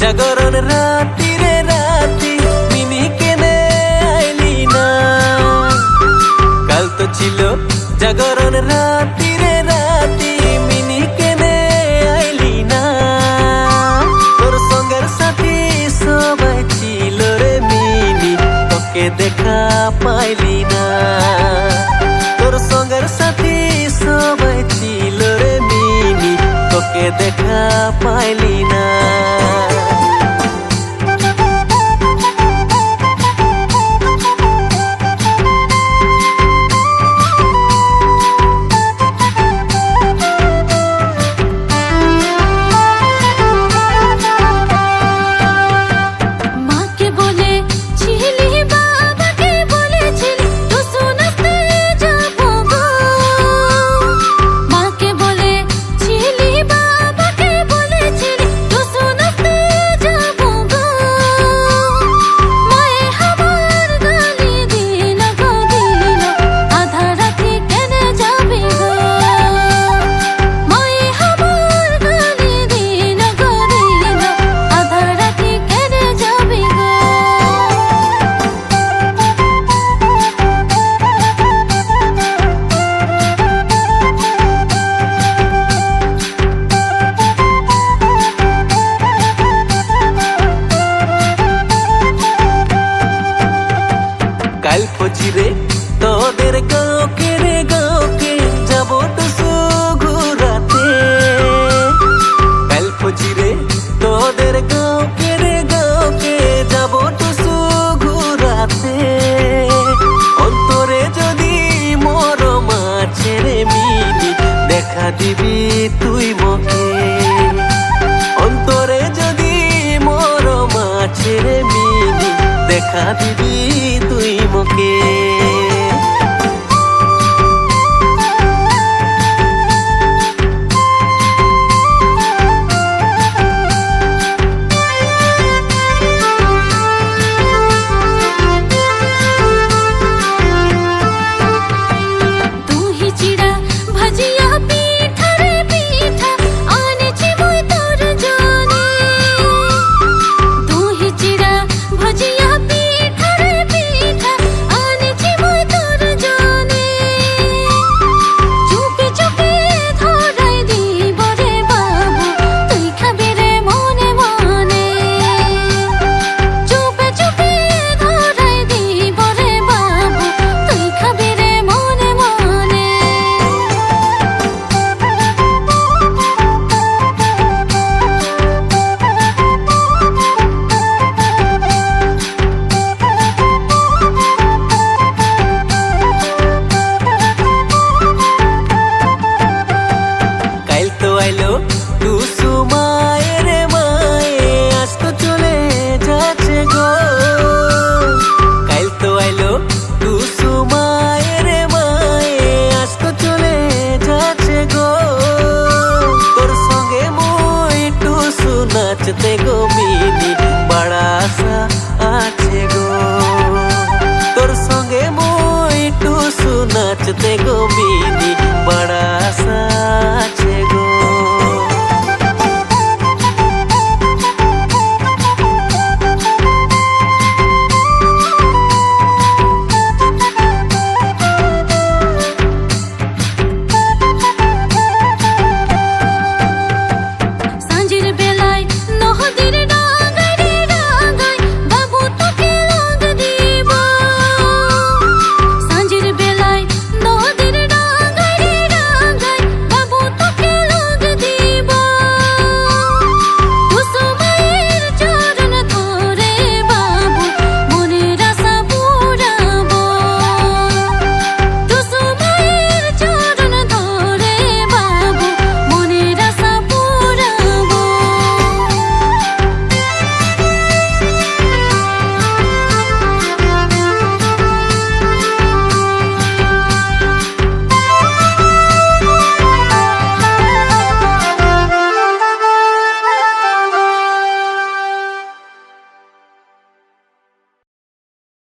জাগরণ রাতি রে রাতি মিনি কেনে আইলি না। কাল তো ছিল জাগরণ রাতি রে রাতি মিনি কেনে আইলি না। তোর সঙ্গের সাথী সবাই ছিল রে মিনি, তোকে দেখা পাইলি না। তোর সঙ্গের সাথী সবাই ছিল রে মিনি, তোকে দেখা পাইলি না। কাল পচিরে তোদের গাঁওকে রে গাঁওকে যাব টুসু ঘুরাতে। কাল পচিরে তোদের গাঁওকে রে গাঁওকে যাব টুসু ঘুরাতে। অন্তরে যদি মরম আছে রে মিনি, দেখা দিবি তুই মোকে। অন্তরে যদি মরম আছে রে মিনি, দেখা দিবি তুই মোকে। টুসু মায়ে রে মায়ে আজ তো চলে যাচ্ছে গো। কাল তো আইলো টুসু মায়ে রে মায়ে আজ তো চলে যাচ্ছে গো। তোর সঙ্গে মুই টুসু নাচতে গো মিনি, বড় আশা আছে গো। তোর সঙ্গে মুই টুসু নাচতে গো মিনি, বড়